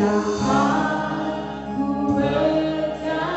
Saat ku berjalan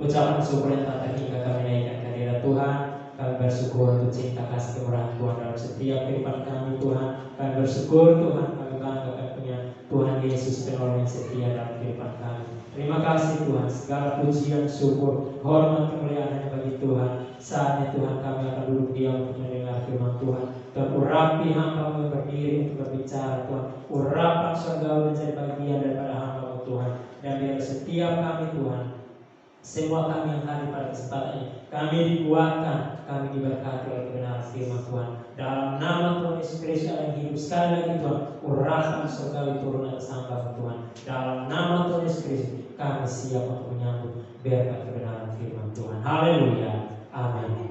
Ucapan syukur yang tak terhingga kami naikkan kehadirat Tuhan. Kami bersyukur untuk cinta kasih kemurahan Tuhan dalam setiap kehidupan kami Tuhan. Kami bersyukur Tuhan, kami banggakan punya Tuhan Yesus penolong yang setia dalam kehidupan kami. Terima kasih Tuhan, segala pujian, syukur, hormat, kemuliaan hanya bagi Tuhan. Saatnya Tuhan kami akan duduk diam untuk mendengar firman Tuhan. Dan urapi hamba-Mu yang berdiri untuk berbicara Tuhan. Urapan surgawi menjadi bagian daripada hamba-Mu Tuhan. Dan biar setiap kami Tuhan, semua kami yang hadir pada kesempatan ini, kami dikuatkan, kami diberkati oleh kebenaran firman Tuhan. Dalam nama Tuhan Yesus Kristus yang hidup, sekali lagi Tuhan, urapan surgawi turun atas hamba Tuhan. Dalam nama Tuhan Yesus Kristus, kami siap untuk menyambut berkat kebenaran firman Tuhan. Haleluya, amin.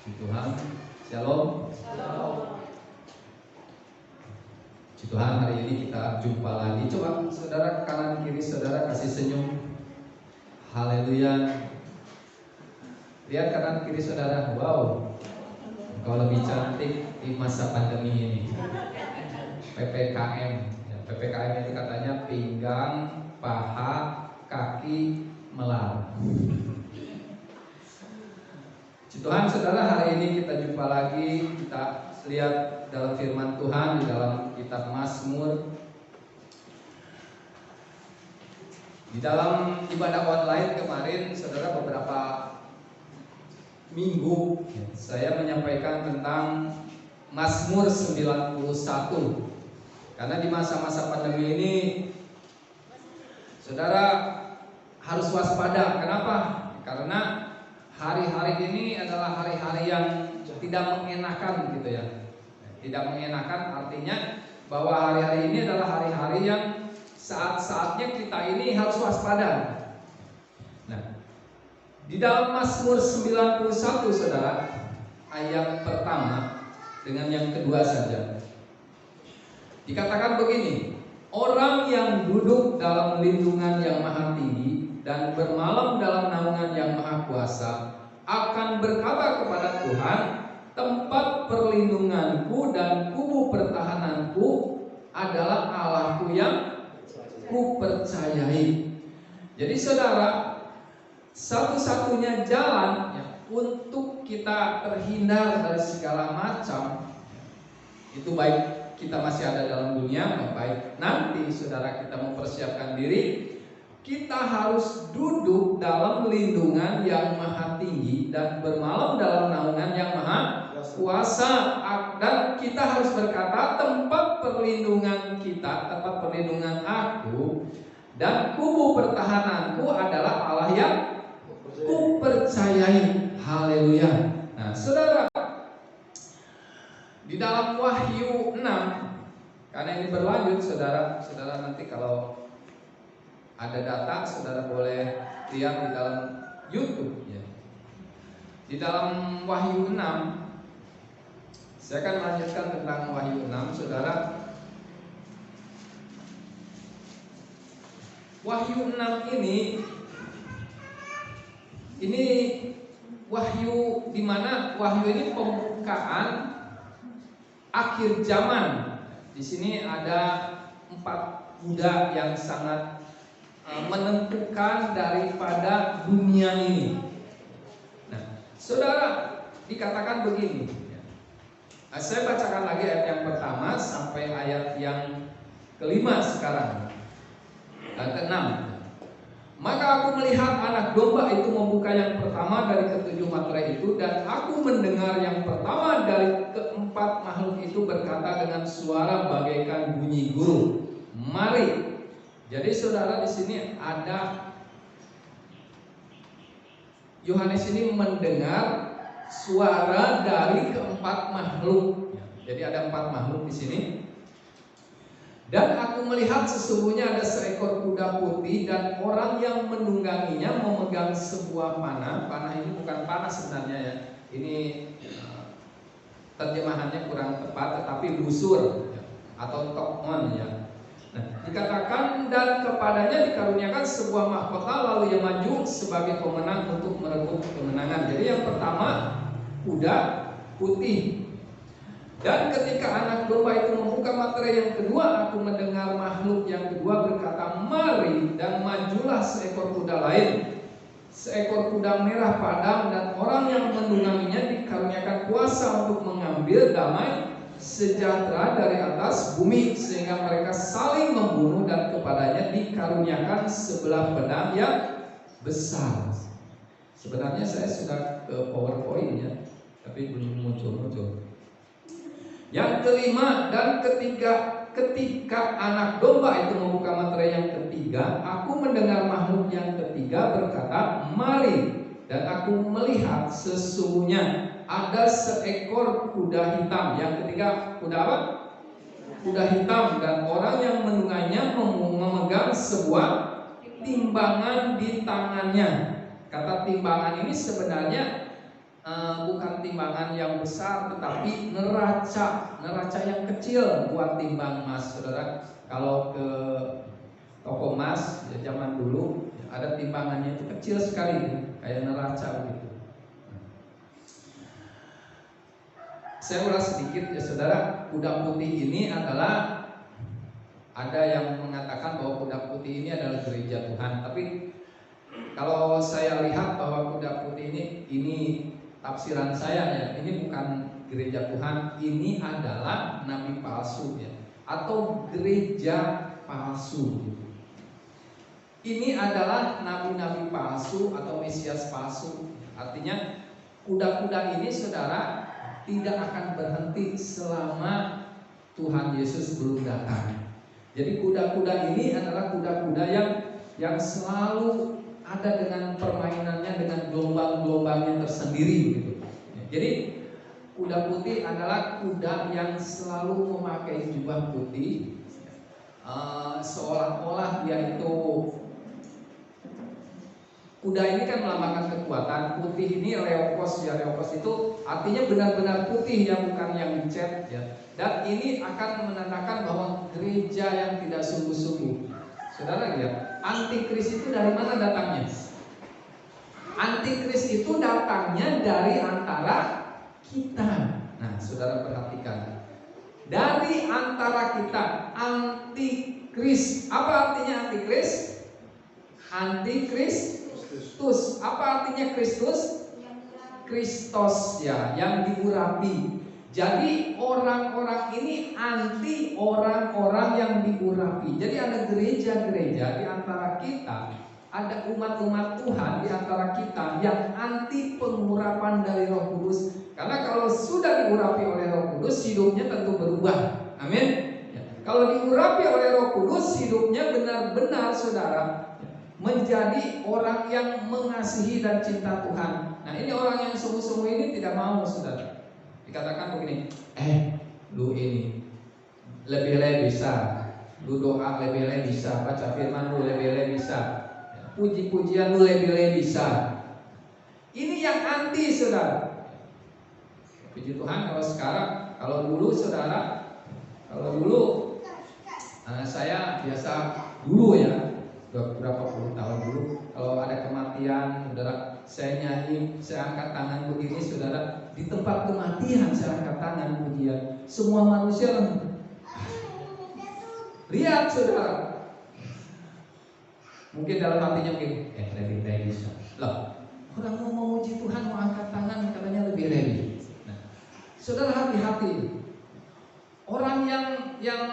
Tuhan, shalom. Tuhan, hari ini kita jumpa lagi. Coba saudara kanan kiri saudara kasih senyum. Haleluya. Lihat kanan kiri saudara. Wow, engkau lebih cantik di masa pandemi ini. PPKM. PPKM itu katanya pinggang, paha, kaki melar. Tuhan, saudara, hari ini kita jumpa lagi. Kita lihat dalam firman Tuhan di dalam kitab Mazmur. Di dalam ibadah online kemarin, saudara, beberapa minggu saya menyampaikan tentang Mazmur 91. Karena di masa-masa pandemi ini, saudara harus waspada. Kenapa? Karena hari-hari ini adalah hari-hari yang tidak mengenakan gitu ya. Tidak mengenakan artinya bahwa hari-hari ini adalah hari-hari yang saat-saatnya kita ini harus waspada. Nah, di dalam Mazmur 91 saudara, ayat pertama dengan yang kedua saja, dikatakan begini: orang yang duduk dalam lindungan yang maha tinggi dan bermalam dalam naungan yang maha kuasa akan berkata kepada Tuhan, tempat perlindunganku dan kubu pertahananku adalah Allahku yang kupercayai. Jadi saudara, satu-satunya jalan untuk kita terhindar dari segala macam, itu baik kita masih ada dalam dunia, baik nanti saudara kita mempersiapkan diri, kita harus duduk dalam lindungan yang maha tinggi dan bermalam dalam naungan yang maha kuasa. Dan kita harus berkata, tempat perlindungan kita, tempat perlindungan aku dan kubu pertahananku adalah Allah yang kupercayai. Haleluya. Nah saudara, di dalam Wahyu 6, karena ini berlanjut saudara nanti kalau ada data saudara boleh lihat di dalam YouTube ya. Di dalam Wahyu 6, saya akan lanjutkan tentang Wahyu 6 saudara. Wahyu 6 ini wahyu di mana wahyu ini pembukaan akhir zaman. Di sini ada 4 kuda yang sangat menentukan daripada dunia ini. Nah, saudara, dikatakan begini. Saya bacakan lagi ayat yang pertama sampai ayat yang kelima sekarang. Ayat ke-6. Maka aku melihat anak domba itu membuka yang pertama dari ketujuh materai itu, dan aku mendengar yang pertama dari keempat makhluk itu berkata dengan suara bagaikan bunyi guru, mari. Jadi saudara, di sini ada Yohanes ini mendengar suara dari keempat makhluk. Jadi ada 4 makhluk di sini. Dan aku melihat sesungguhnya ada seekor kuda putih dan orang yang menungganginya memegang sebuah panah. Panah ini bukan panah sebenarnya ya. Ini terjemahannya kurang tepat, tetapi busur atau tokman ya. Nah, dikatakan dan kepadanya dikaruniakan sebuah mahkota, lalu ia maju sebagai pemenang untuk merebut kemenangan. Jadi yang pertama kuda putih. Dan ketika anak domba itu membuka materai yang kedua, aku mendengar makhluk yang kedua berkata, mari, dan majulah seekor kuda lain, seekor kuda merah padam, dan orang yang menungganginya dikaruniakan kuasa untuk mengambil damai sejahtera dari atas bumi, sehingga mereka saling membunuh, dan kepadanya dikaruniakan sebelah pedang yang besar. Sebenarnya saya sudah ke PowerPoint ya, tapi belum muncul. Yang kelima, dan ketika anak domba itu membuka materai yang ketiga, aku mendengar makhluk yang ketiga berkata, mari, dan aku melihat sesungguhnya ada seekor kuda hitam. Yang ketiga, kuda apa? Kuda hitam, dan orang yang menungganginya memegang sebuah timbangan di tangannya. Kata timbangan ini sebenarnya bukan timbangan yang besar, tetapi neraca yang kecil buat timbang emas. Saudara, kalau ke toko emas ya, zaman dulu ada timbangannya itu kecil sekali, kayak neraca begitu. Saya ulas sedikit ya saudara. Kuda putih ini adalah, ada yang mengatakan bahwa kuda putih ini adalah gereja Tuhan. Tapi kalau saya lihat bahwa kuda putih ini tafsiran saya ya, ini bukan gereja Tuhan, ini adalah nabi palsu ya, atau gereja palsu. Ini adalah nabi-nabi palsu atau mesias palsu. Artinya kuda-kuda ini saudara tidak akan berhenti selama Tuhan Yesus belum datang. Jadi kuda-kuda ini adalah kuda-kuda yang selalu ada dengan permainannya, dengan gelombang-gelombangnya tersendiri gitu. Jadi kuda putih adalah kuda yang selalu memakai jubah putih, seolah-olah dia itu, kuda ini kan melambangkan kekuatan. Putih ini leopos ya, leopos itu artinya benar-benar putih ya, bukan yang dicat ya. Dan ini akan menandakan bahwa gereja yang tidak sungguh-sungguh. Saudara lihat, antikris itu dari mana datangnya? Antikris itu datangnya dari antara kita. Nah, saudara perhatikan, dari antara kita, antikris. Apa artinya antikris? Antikristus. Apa artinya Kristus? Kristos ya, yang diurapi. Jadi orang-orang ini anti orang-orang yang diurapi. Jadi ada gereja-gereja di antara kita, ada umat-umat Tuhan di antara kita yang anti pengurapan dari Roh Kudus. Karena kalau sudah diurapi oleh Roh Kudus, hidupnya tentu berubah. Amin. Ya. Kalau diurapi oleh Roh Kudus, hidupnya benar-benar saudara menjadi orang yang mengasihi dan cinta Tuhan. Nah, ini orang yang sungguh-sungguh ini tidak mau saudara. Dikatakan begini, lu ini lebih-lebih bisa, lu doa lebih-lebih bisa, baca firman lu lebih-lebih bisa, puji-pujian lu lebih-lebih bisa. Ini yang anti saudara. Puji Tuhan kalau sekarang, kalau dulu saudara, saya biasa dulu ya, berapa puluh tahun dulu, kalau ada kematian saudara, saya nyanyi, saya angkat tangan begini saudara. Di tempat kematian saya angkat tangan pujian. Semua manusia Lihat saudara, mungkin dalam hatinya mungkin lebih bisa. Loh, orang mau memuji Tuhan, mau angkat tangan katanya lebih ready. Nah, saudara hati-hati. Orang yang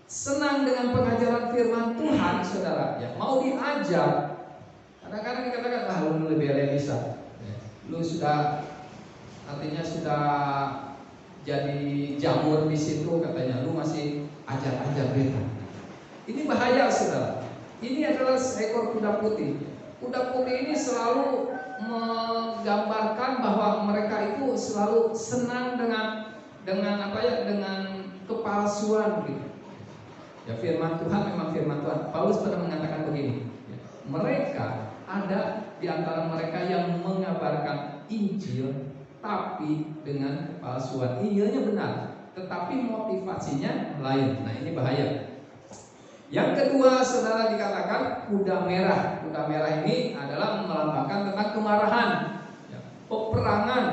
senang dengan pengajaran firman Tuhan, saudara, ya mau diajar, kadang-kadang dikatakan lu lebih bisa, lu sudah, artinya sudah jadi jamur di situ katanya, lu masih ajar-ajar beta. Ini bahaya saudara. Ini adalah seekor kuda putih. Kuda putih ini selalu menggambarkan bahwa mereka itu selalu senang dengan kepalsuan gitu. Ya firman Tuhan memang firman Tuhan. Paulus pernah mengatakan begini, mereka ada di antara mereka yang mengabarkan Injil tapi dengan kepalsuan. Injilnya benar, tetapi motivasinya lain. Nah ini bahaya. Yang kedua saudara dikatakan kuda merah. Kuda merah ini adalah melambangkan tentang kemarahan, peperangan.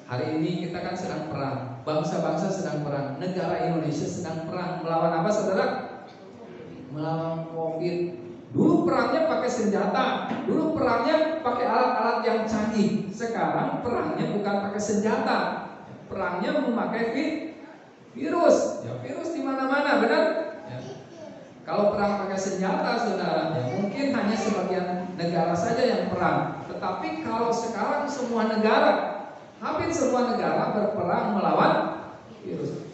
Hari ini kita kan sedang perang, bangsa-bangsa sedang perang, negara Indonesia sedang perang. Melawan apa saudara? Melawan COVID. Dulu perangnya pakai senjata, dulu perangnya pakai alat-alat yang canggih. Sekarang perangnya bukan pakai senjata, perangnya memakai virus. Ya, virus di mana-mana, benar? Ya. Kalau perang pakai senjata, saudara, ya mungkin hanya sebagian negara saja yang perang. Tetapi kalau sekarang semua negara, hampir semua negara berperang melawan virus.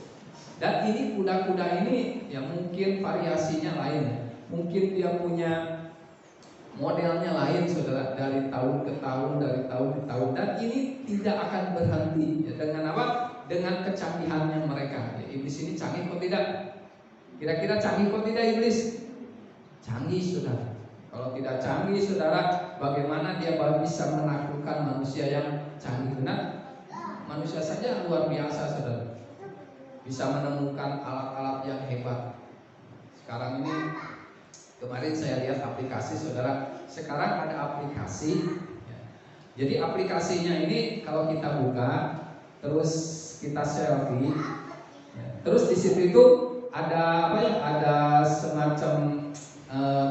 Dan ini kuda-kuda ini ya mungkin variasinya lain. Mungkin dia punya modelnya lain saudara, dari tahun ke tahun, dari tahun ke tahun. Dan ini tidak akan berhenti ya, dengan apa? Dengan kecanggihannya mereka. Ya, iblis ini canggih kok tidak? Kira-kira canggih kok tidak iblis? Canggih saudara. Kalau tidak canggih saudara, bagaimana dia bisa menaklukkan manusia yang canggih? Benar? Manusia saja luar biasa saudara, bisa menemukan alat-alat yang hebat. Sekarang ini, kemarin saya lihat aplikasi saudara. Sekarang ada aplikasi ya. Jadi aplikasinya ini kalau kita buka, terus kita selfie ya. Terus di situ itu ada apa ya? Ada semacam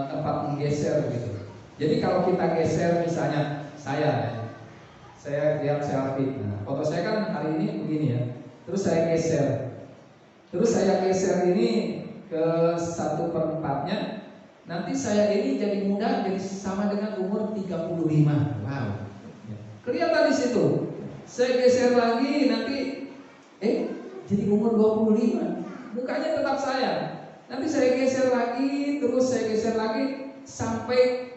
tempat menggeser gitu. Jadi kalau kita geser, misalnya saya lihat selfie. Nah, foto saya kan hari ini begini ya. Terus saya geser. Terus saya geser ini ke 1/4-nya. Nanti saya ini jadi muda, jadi sama dengan umur 35. Wow. Kelihatan di situ. Saya geser lagi nanti jadi umur 25. Mukanya tetap saya. Nanti saya geser lagi, terus saya geser lagi sampai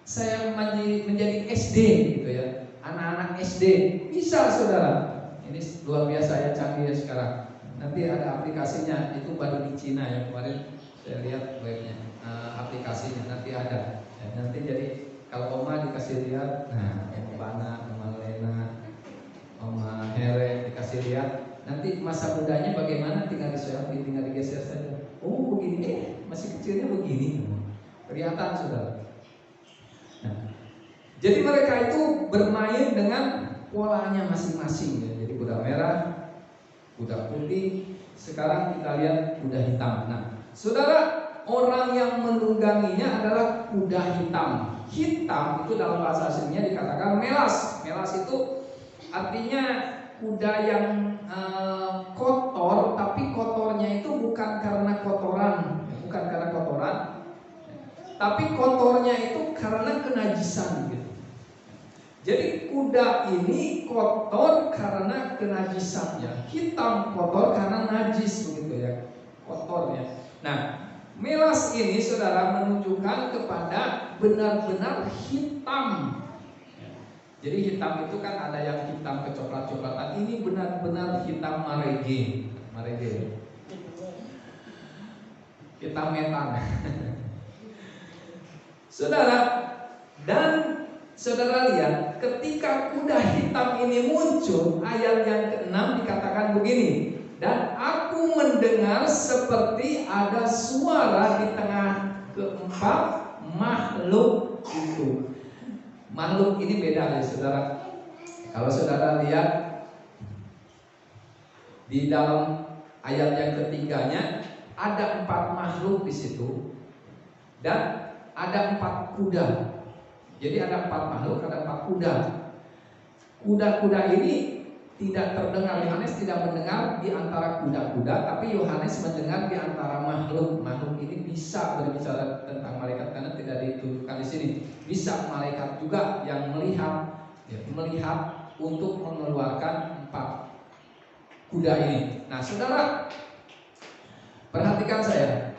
saya menjadi SD gitu ya. Anak-anak SD bisa saudara. Ini luar biasa ya, canggih ya sekarang. Nanti ada aplikasinya, itu baru di Cina ya, kemarin saya lihat webnya, aplikasinya nanti ada ya, nanti jadi kalau Oma dikasih lihat, nah Oma Bana, Oma Lena, Oma Here dikasih lihat, nanti masa mudanya bagaimana, tinggal di selfie, tinggal digeser saja. Oh begini, masih kecilnya begini, kelihatan saudara. Nah, jadi mereka itu bermain dengan polanya masing-masing ya. Jadi kuda merah, kuda putih, sekarang kita lihat kuda hitam. Nah, saudara, orang yang menungganginya adalah kuda hitam. Hitam itu dalam bahasa aslinya dikatakan melas. Melas itu artinya kuda yang kotor, tapi kotornya itu bukan karena kotoran, tapi kotornya itu karena kenajisan gitu. Jadi kuda ini kotor karena kenajisannya, hitam kotor karena najis begitu ya, kotornya. Nah, melas ini saudara menunjukkan kepada benar-benar hitam. Jadi hitam itu kan ada yang hitam kecoklat-coklatan, ini benar-benar hitam marege. Hitam metan. Saudara, dan saudara lihat ketika kuda hitam ini muncul, ayat yang ke-6 dikatakan begini, dan aku mendengar seperti ada suara di tengah keempat makhluk itu. Makhluk ini beda ya saudara. Kalau saudara lihat di dalam ayat yang ketiganya ada 4 makhluk di situ dan ada 4 kuda. Jadi ada 4 makhluk, ada 4 kuda. Kuda-kuda ini tidak terdengar, Yohanes tidak mendengar di antara kuda-kuda, tapi Yohanes mendengar di antara makhluk. Makhluk ini bisa berbicara tentang malaikat karena tidak ditunjukkan di sini. Bisa malaikat juga yang melihat untuk mengeluarkan 4 kuda ini. Nah, saudara, perhatikan saya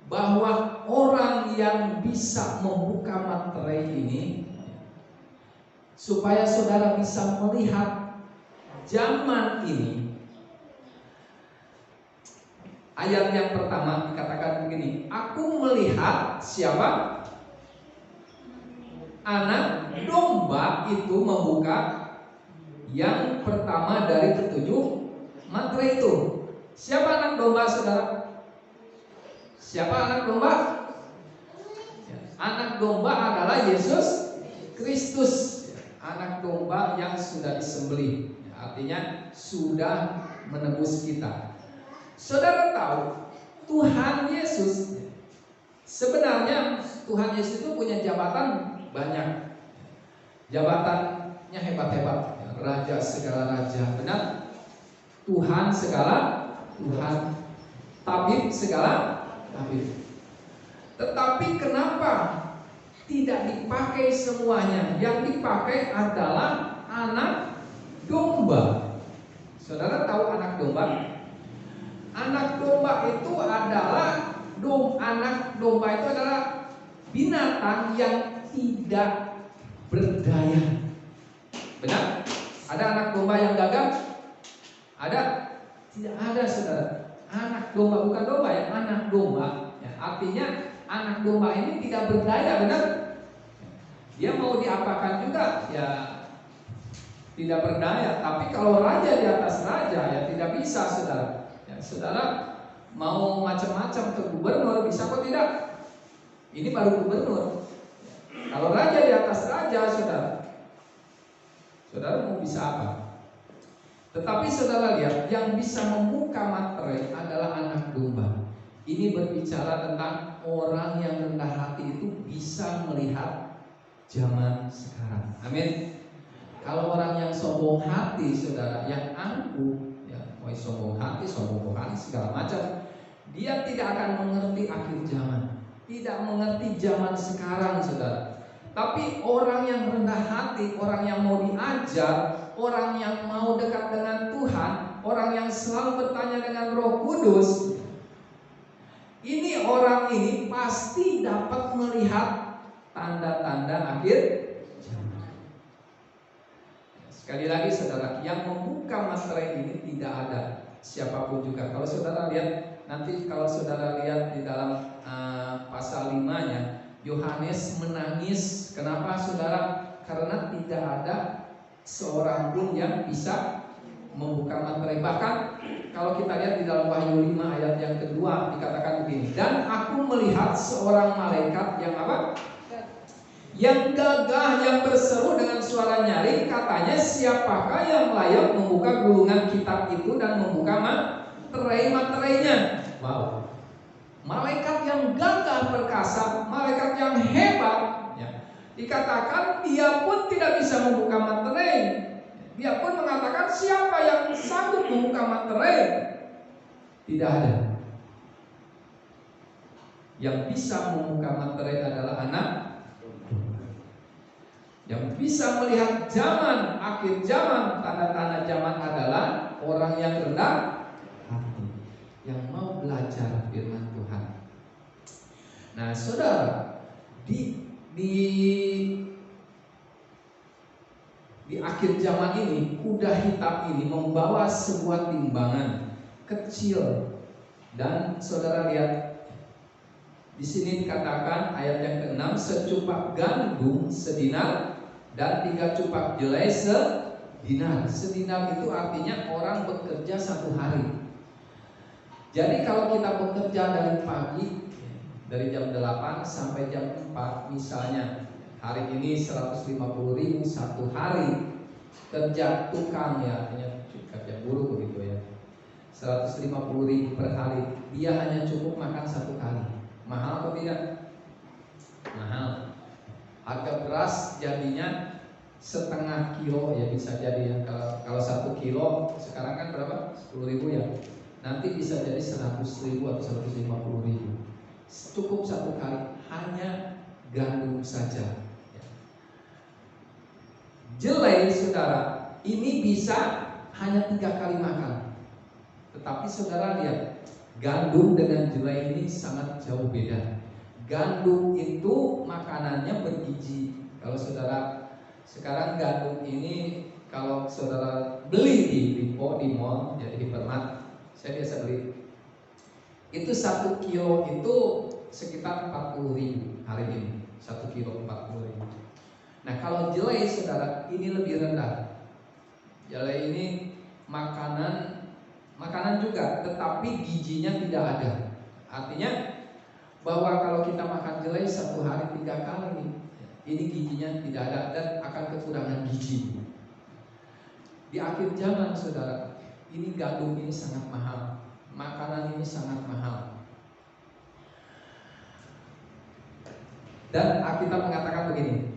bahwa orang yang bisa membuka materai ini supaya saudara bisa melihat zaman ini. Ayat yang pertama dikatakan begini, aku melihat siapa? Anak domba itu membuka yang pertama dari ketujuh materai itu. Siapa anak domba, saudara? Siapa anak domba? Anak domba adalah Yesus Kristus, anak domba yang sudah disembelih, artinya sudah menebus kita. Saudara tahu Tuhan Yesus, sebenarnya Tuhan Yesus itu punya jabatan banyak. Jabatannya hebat-hebat, raja segala raja, benar? Tuhan segala Tuhan, tabib segala tabib. Tetapi kenapa tidak dipakai semuanya? Yang dipakai adalah anak domba. Saudara tahu anak domba? Anak domba itu adalah anak domba itu adalah binatang yang tidak berdaya. Benar? Ada anak domba yang gagah? Ada? Tidak ada, saudara. Anak domba, bukan domba ya, anak domba. Ya, artinya anak domba ini tidak berdaya, benar? Dia mau diapakan juga, ya tidak berdaya. Tapi kalau raja di atas raja, ya tidak bisa, saudara. Ya, saudara mau macam-macam ke gubernur, bisa kok tidak? Ini baru gubernur. Kalau raja di atas raja, saudara mau bisa apa? Tetapi saudara lihat, yang bisa membuka materai adalah anak domba. Ini berbicara tentang orang yang rendah hati itu bisa melihat zaman sekarang. Amin. Kalau orang yang sombong hati, saudara, yang angkuh, ya, mau sombong hati, sombong rohani, segala macam, dia tidak akan mengerti akhir zaman, tidak mengerti zaman sekarang, saudara. Tapi orang yang rendah hati, orang yang mau diajar, orang yang mau dekat dengan Tuhan, orang yang selalu bertanya dengan Roh Kudus, ini orang ini pasti dapat melihat tanda-tanda akhir zaman. Sekali lagi, saudara, yang membuka materai ini tidak ada siapapun juga. Kalau saudara lihat, nanti kalau saudara lihat di dalam pasal 5-nya, Yohanes menangis. Kenapa, saudara? Karena tidak ada seorang pun yang bisa membuka materai. Bahkan kalau kita lihat di dalam Wahyu 5 ayat yang kedua dikatakan begini, dan aku melihat seorang malaikat yang apa? Yang gagah, yang berseru dengan suara nyaring, katanya, siapakah yang layak membuka gulungan kitab itu dan membuka materai-materainya? Wow. Malaikat yang gagah perkasa, malaikat yang hebat, ya. Dikatakan dia pun tidak bisa membuka materai. Dia pun mengatakan, siapa yang sanggup membuka materai? Tidak ada. Yang bisa membuka materai adalah anak yang bisa melihat zaman, akhir zaman, tanda-tanda zaman adalah orang yang rendah hati, yang mau belajar firman Tuhan. Nah, saudara, di akhir zaman ini, kuda hitam ini membawa sebuah timbangan kecil, dan saudara lihat di sini dikatakan ayat yang ke-6, secupak gandum sedinar dan 3 cupak jelai sedinar. Sedinar itu artinya orang bekerja 1 hari. Jadi kalau kita bekerja dari pagi, dari jam 8 sampai jam 4 misalnya, hari ini 150.000 1 hari kerja tukang, ya, artinya kerja buruh begitu ya. 150.000 per hari. Dia hanya cukup makan 1 kali. Mahal atau tidak? Mahal. Harga beras jadinya setengah kilo ya bisa jadi ya. Kalau 1 kilo sekarang kan berapa? 10.000 ya. Nanti bisa jadi 100.000 atau 150.000. Cukup 1 kali, hanya gandum saja. Jelai saudara, ini bisa hanya 3 kali makan. Tetapi saudara lihat, gandum dengan jelai ini sangat jauh beda. Gandum itu makanannya bergizi. Kalau saudara sekarang gandum ini, kalau saudara beli di Lipo, di mall, jadi di Hypermart, saya biasa beli. Itu 1 kilo itu sekitar 40.000 hari ini. 1 kilo 40.000. Nah kalau jelai saudara, ini lebih rendah. Jelai ini makanan juga, tetapi gizinya tidak ada. Artinya bahwa kalau kita makan jelai 1 hari 3 kali, ini gizinya tidak ada dan akan kekurangan gizi. Di akhir zaman saudara, ini gandum ini sangat mahal, makanan ini sangat mahal. Dan Alkitab mengatakan begini,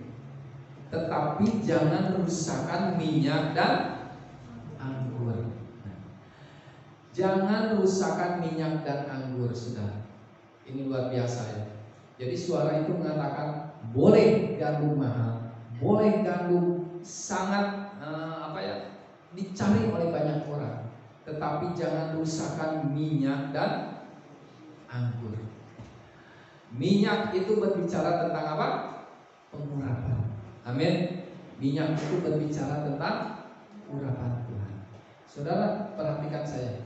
tetapi jangan rusakkan minyak dan anggur. Jangan rusakkan minyak dan anggur, saudara. Ini luar biasa ya. Jadi suara itu mengatakan boleh gandum mahal, boleh gandum sangat dicari oleh banyak orang, tetapi jangan rusakkan minyak dan anggur. Minyak itu berbicara tentang apa? Pengurapan. Amin. Minyak itu berbicara tentang urapan Tuhan. Saudara, perhatikan saya.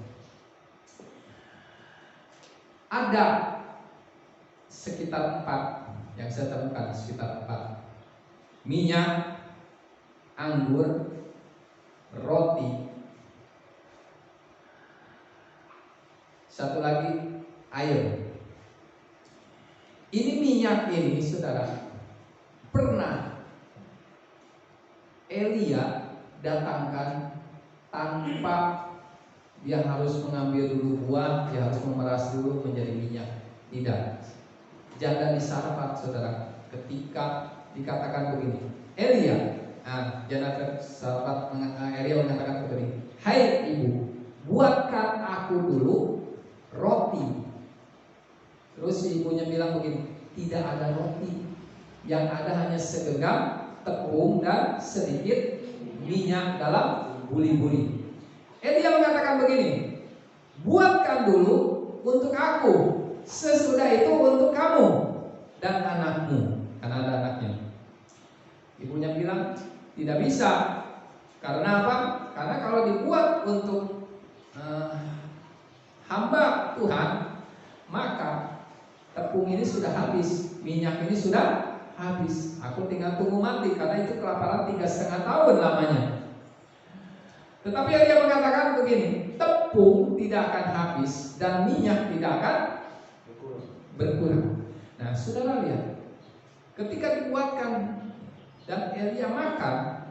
Ada sekitar 4 yang saya temukan, sekitar 4. Minyak, anggur, roti, satu lagi air. Ini minyak ini saudara, pernah Elia datangkan tanpa dia harus mengambil dulu buah, dia harus memeras dulu menjadi minyak. Tidak. Janda di Sarfat saudara, ketika dikatakan begini, Elia, janda Sarfat Elia mengatakan begini, hai ibu, buatkan aku dulu roti. Terus si ibunya bilang begini, tidak ada roti, yang ada hanya segenggam tepung dan sedikit minyak dalam buli-buli. Elia mengatakan begini, buatkan dulu untuk aku, sesudah itu untuk kamu dan anakmu, karena ada anaknya. Ibunya bilang tidak bisa. Karena apa? Karena kalau dibuat untuk hamba Tuhan, maka tepung ini sudah habis, minyak ini sudah habis. Aku tinggal tunggu mati, karena itu kelaparan 3,5 tahun lamanya. Tetapi Elia mengatakan begini, tepung tidak akan habis dan minyak tidak akan berkurang. Nah, saudara lihat, ketika dibuatkan dan Elia makan,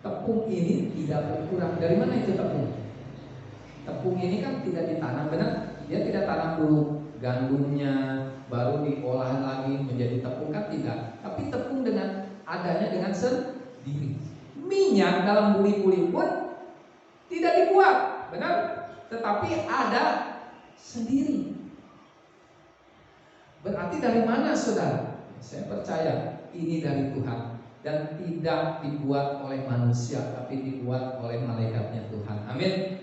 tepung ini tidak berkurang. Dari mana itu tepung? Tepung ini kan tidak ditanam, benar? Dia tidak tanam dulu gandumnya, baru diolah lagi menjadi tepung, kan tidak. Tapi tepung dengan adanya dengan sendiri. Minyak dalam buli-buli pun tidak dibuat, benar? Tetapi ada sendiri. Berarti dari mana saudara? Saya percaya ini dari Tuhan dan tidak dibuat oleh manusia, tapi dibuat oleh malaikatnya Tuhan. Amin.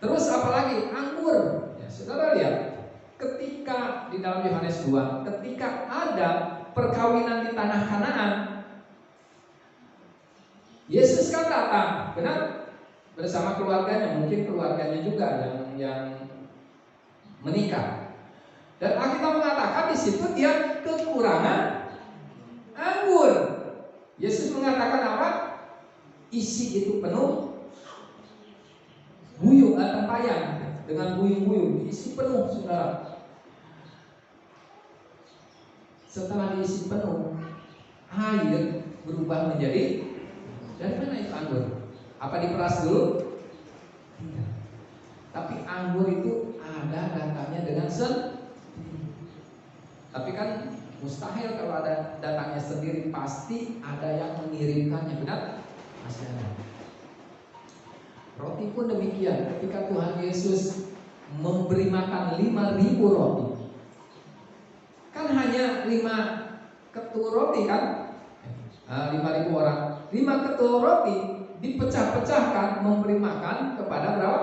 Terus apalagi anggur. Ya, saudara lihat, ketika di dalam Yohanes 2, ketika ada perkawinan di tanah Kanaan, Yesus kan datang, benar? Bersama keluarganya, mungkin keluarganya juga yang menikah. Dan Alkitab mengatakan di situ dia kekurangan anggur. Yesus mengatakan apa? Isi itu penuh buyung atau tempayan dengan buyung-buyung, isi penuh, saudara. Setelah diisi penuh, air berubah menjadi, dari mana itu anggur? Apa diperas dulu? Tidak. Tapi anggur itu ada datangnya dengan sendiri. Tapi kan mustahil kalau ada datangnya sendiri, pasti ada yang mengirimkannya, benar? Pasti ada. Roti pun demikian. Ketika Tuhan Yesus memberi makan 5.000 roti, kan hanya 5 ketul roti kan, 5.000 orang. 5 ketul roti dipecah-pecahkan memberi makan kepada berapa?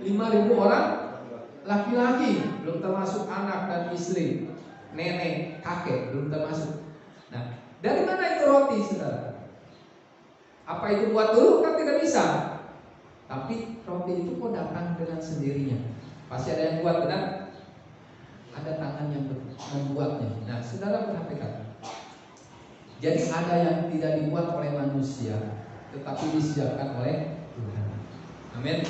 5.000 orang laki-laki, belum termasuk anak dan istri, nenek, kakek, belum termasuk. Nah, dari mana itu roti, saudara? Apa itu buat dulu? Kan tidak bisa. Tapi roti itu kok datang dengan sendirinya? Pasti ada yang buat, benar? Ada tangan yang membuatnya. Nah, saudara perhatikan. Jadi ada yang tidak dibuat oleh manusia, tetapi disiapkan oleh Tuhan. Amin.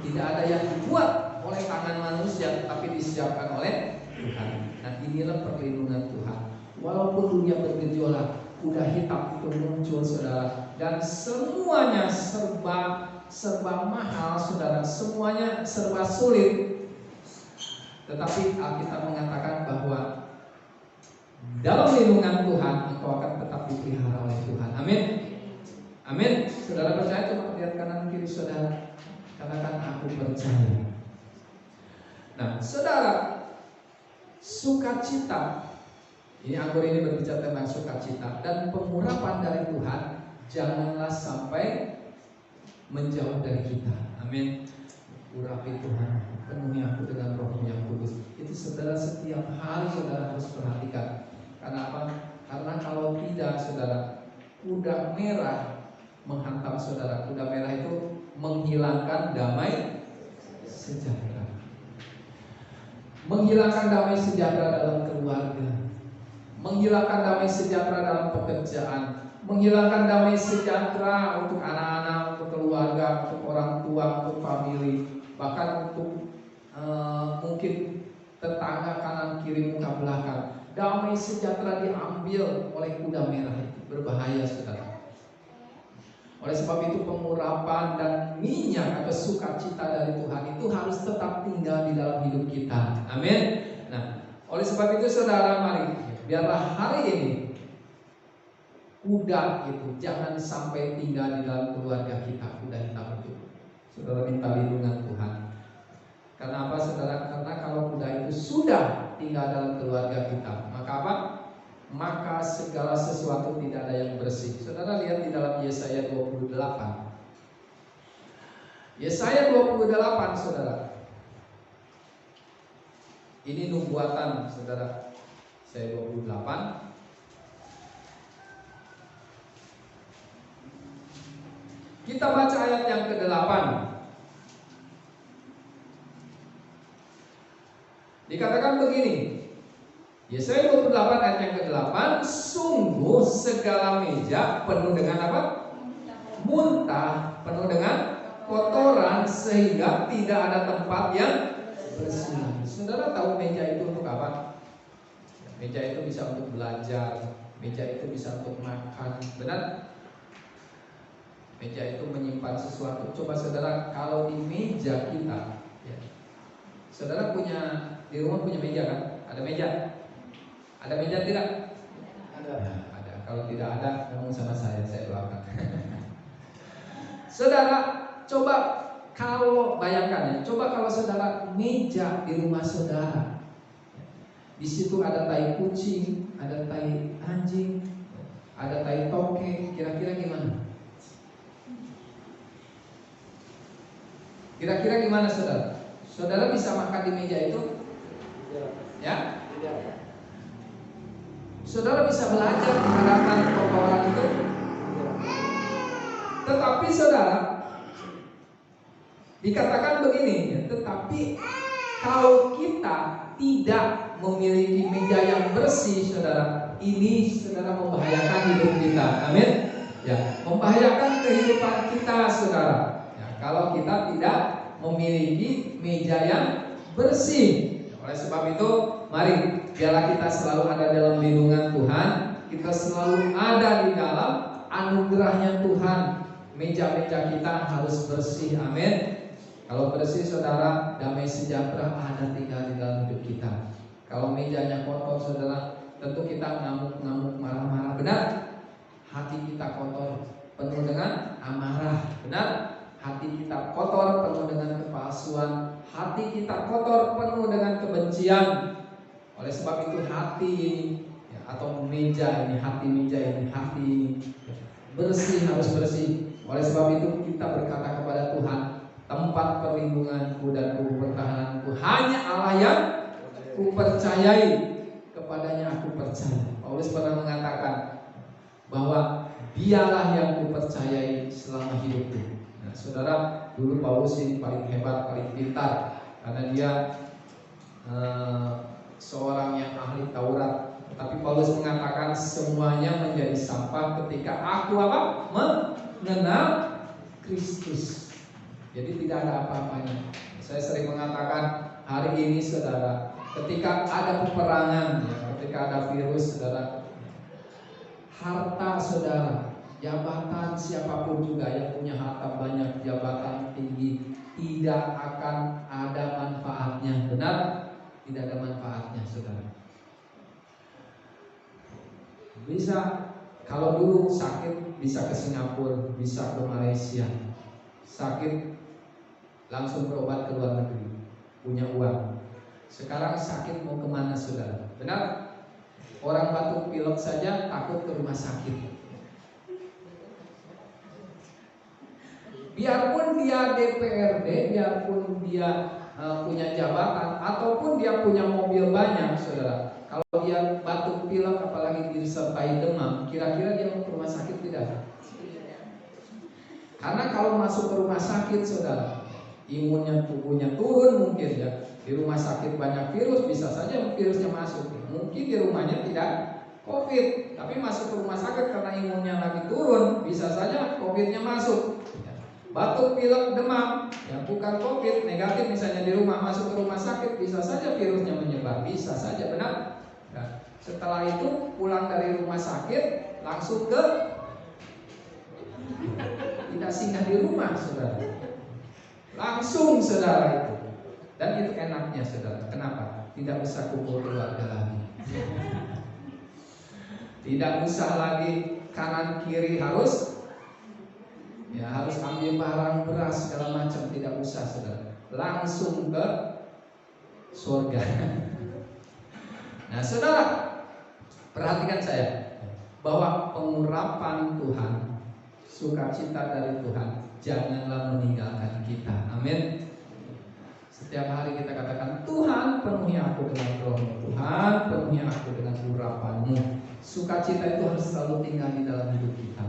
Tidak ada yang dibuat oleh tangan manusia, tetapi disiapkan oleh Tuhan. Nah, inilah perlindungan Tuhan. Walaupun dunia bergejolak, kuda hitam itu muncul, saudara, dan semuanya serba mahal, saudara, semuanya serba sulit. Tetapi Alkitab mengatakan bahwa dalam lindungan Tuhan engkau akan tetap dipelihara oleh Tuhan. Amin. Amin. Saudara percaya? Coba lihat kanan kiri saudara. Katakan aku percaya. Nah, saudara, sukacita. Ini anggur ini berbicara tentang sukacita dan pengurapan dari Tuhan. Janganlah sampai menjauh dari kita. Amin. Urapi Tuhan, penuhi aku dengan Roh-Mu yang kudus. Itu saudara setiap hari saudara harus perhatikan. Karena apa? Karena kalau tidak, saudara, kuda merah menghantam saudara. Kuda merah itu menghilangkan damai sejahtera. Menghilangkan damai sejahtera dalam keluarga, menghilangkan damai sejahtera dalam pekerjaan, menghilangkan damai sejahtera untuk anak-anak, untuk keluarga, untuk orang tua, untuk famili, bahkan untuk mungkin tetangga kanan kiri muka belakang. Damai sejahtera diambil oleh kuda merah itu, berbahaya saudara. Oleh sebab itu pengurapan dan minyak atau sukacita dari Tuhan itu harus tetap tinggal di dalam hidup kita. Amin. Nah, oleh sebab itu saudara, mari biarlah hari ini kuda itu jangan sampai tinggal di dalam keluarga kita, kuda hitam itu. Saudara minta lindungan Tuhan. Karena apa saudara? Karena kalau kuda itu sudah tinggal dalam keluarga kita, maka apa? Maka segala sesuatu tidak ada yang bersih. Saudara lihat di dalam Yesaya 28. Yesaya 28 saudara. Ini nubuatan saudara. Yesaya 28. Kita baca ayat yang ke-8. Dikatakan begini, Yesaya 28 ayat yang ke-8, sungguh segala meja penuh dengan apa? Muntah, penuh dengan kotoran, sehingga tidak ada tempat yang bersih. Saudara tahu meja itu untuk apa? Meja itu bisa untuk belajar, meja itu bisa untuk makan, benar? Meja itu menyimpan sesuatu. Coba saudara, kalau di meja kita, ya, saudara punya di rumah punya meja kan? Ada meja? Ada meja tidak? Ada. Ya, ada. Kalau tidak ada, ngomong sama saya doakan. Saudara, coba kalau bayangkan ya, coba kalau saudara meja di rumah saudara, di situ ada tai kucing, ada tai anjing, ada tai toke, kira-kira gimana? Kira-kira gimana saudara? Saudara bisa makan di meja itu? Ya? Saudara bisa belajar di hadapan kotoran itu? Tetapi saudara, dikatakan begini, tetapi kalau kita tidak memiliki meja yang bersih, saudara, ini saudara membahayakan hidup kita. Amin. Ya, membahayakan kehidupan kita, saudara. Ya, kalau kita tidak memiliki meja yang bersih. Oleh sebab itu, mari biarlah kita selalu ada dalam lindungan Tuhan. Kita selalu ada di dalam anugerahnya Tuhan. Meja-meja kita harus bersih. Amin. Kalau bersih saudara, damai sejahtera ada tinggal di dalam hidup kita. Kalau mejanya kotor saudara, tentu kita ngamuk-ngamuk, marah-marah. Benar? Hati kita kotor, penuh dengan amarah. Benar? Hati kita kotor, penuh dengan kepalsuan. Hati kita kotor, penuh dengan kebencian. Oleh sebab itu hati ini atau meja ini, hati ini bersih, harus bersih. Oleh sebab itu kita berkata kepada Tuhan, tempat perlindunganku dan kubu pertahananku hanya Allah yang ku percayai, kepadanya aku percaya. Paulus pernah mengatakan bahwa dialah yang ku percayai selama hidupku. Nah, saudara, dulu Paulus ini paling hebat, paling pintar, karena dia seorang yang ahli Taurat. Tapi Paulus mengatakan semuanya menjadi sampah ketika aku mengenal Kristus. Jadi tidak ada apa-apanya. Saya sering mengatakan hari ini saudara, ketika ada peperangan, ketika ada virus saudara, harta saudara, jabatan siapapun juga yang punya harta banyak, jabatan tinggi, tidak akan ada manfaatnya. Benar? Tidak ada manfaatnya saudara. Bisa, kalau dulu sakit bisa ke Singapura, bisa ke Malaysia. Sakit langsung berobat ke luar negeri, punya uang. Sekarang sakit mau kemana saudara? Benar? Orang batuk pilek saja takut ke rumah sakit. Biarpun dia DPRD, biarpun dia punya jabatan, ataupun dia punya mobil banyak saudara, kalau dia batuk pilek apalagi disertai demam, kira-kira dia mau ke rumah sakit tidak? Karena kalau masuk ke rumah sakit saudara, imunnya tubuhnya turun mungkin ya. Di rumah sakit banyak virus, bisa saja virusnya masuk. Mungkin di rumahnya tidak COVID, tapi masuk ke rumah sakit karena imunnya lagi turun, bisa saja COVID-nya masuk. Batuk, pilek, demam, yang bukan COVID, negatif misalnya di rumah, masuk ke rumah sakit, bisa saja virusnya menyebar, bisa saja, benar? Nah, setelah itu pulang dari rumah sakit langsung ke, tidak singgah di rumah saudara, langsung saudara itu. Dan itu enaknya saudara. Kenapa? Tidak usah kumpul keluarga lagi. Tidak usah lagi kanan kiri harus ambil barang beras segala macam, tidak usah saudara. Langsung ke surga. Nah saudara, perhatikan saya bahwa pengurapan Tuhan, sukacita dari Tuhan, janganlah meninggalkan kita. Amin. Setiap hari kita katakan, Tuhan penuhi aku dengan roh-Mu, Tuhan penuhi aku dengan urapan-Mu. Sukacita itu harus selalu tinggal di dalam hidup kita.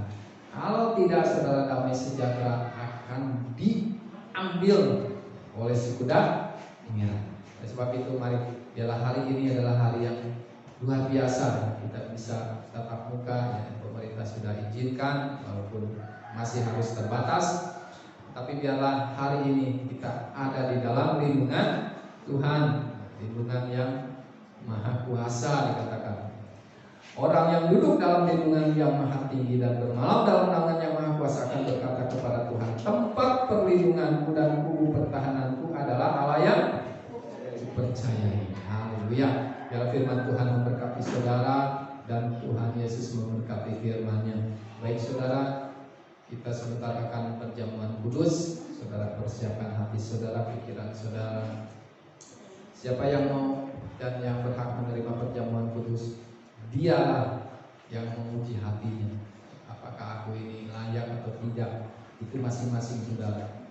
Kalau tidak saudara, damai sejahtera akan diambil oleh si kuda pengirat. Oleh sebab itu mari, biarlah hari ini adalah hari yang luar biasa. Kita bisa tatap muka, pemerintah sudah izinkan, walaupun masih harus terbatas. Tapi biarlah hari ini kita ada di dalam lindungan Tuhan, lindungan yang maha kuasa dikatakan. Orang yang duduk dalam lindungan yang maha tinggi dan bermalam dalam naungan yang maha kuasa akan berkata kepada Tuhan, tempat perlindunganku dan kubu pertahananku adalah Allah yang dipercayai. Haleluya. Biar firman Tuhan memberkati saudara dan Tuhan Yesus memberkati firman-Nya. Baik saudara, kita sebentar akan perjamuan kudus. Saudara persiapkan hati saudara, pikiran saudara. Siapa yang mau dan yang berhak menerima perjamuan kudus, dialah yang menguji hatinya. Apakah aku ini layak atau tidak? Itu masing-masing saudara.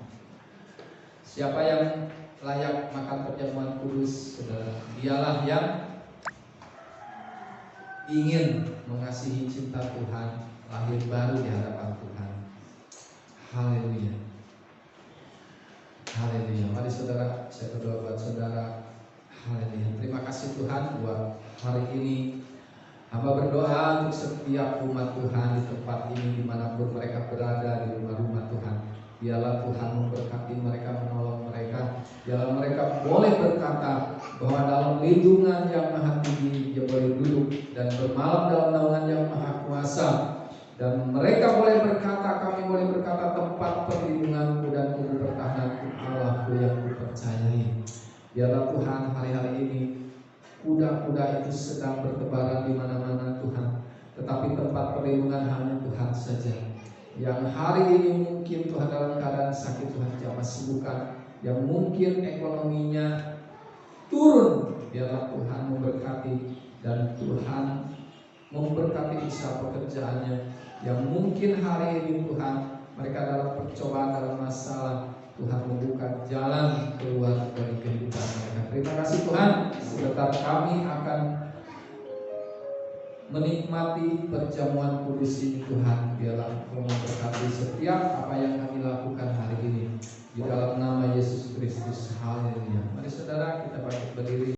Siapa yang layak makan perjamuan kudus, saudara, dialah yang ingin mengasihi cinta Tuhan, lahir baru di hadapan Tuhan. Haleluya. Haleluya. Mari saudara, saya berdoa buat saudara. Haleluya. Terima kasih Tuhan buat hari ini. Hamba berdoa untuk setiap umat Tuhan di tempat ini, dimanapun mereka berada, di rumah-rumah Tuhan. Biarlah Tuhan memberkati mereka, menolong mereka. Biarlah mereka boleh berkata bahwa dalam lindungan yang maha tinggi dia boleh duduk dan bermalam dalam naungan yang maha kuasa. Dan mereka boleh berkata, kami boleh berkata, tempat perlindunganku dan kubu pertahananku, Allahku yang kupercayai. Biarlah Tuhan hari-hari ini kuda-kuda itu sedang bertebaran di mana-mana Tuhan, tetapi tempat perlindungan hanya Tuhan saja. Yang hari ini mungkin Tuhan dalam keadaan sakit, Tuhan jamah sembuhkan. Yang mungkin ekonominya turun, biarlah Tuhan memberkati, dan Tuhan memberkati usaha pekerjaannya. Yang mungkin hari ini Tuhan mereka dalam percobaan, dalam masalah, Tuhan membuka jalan keluar dari kehidupan mereka. Terima kasih Tuhan, sebentar kami akan menikmati perjamuan kudus ini Tuhan. Biarlah Engkau memberkati setiap apa yang kami lakukan hari ini, di dalam nama Yesus Kristus. Haleluya. Mari saudara kita bangkit berdiri.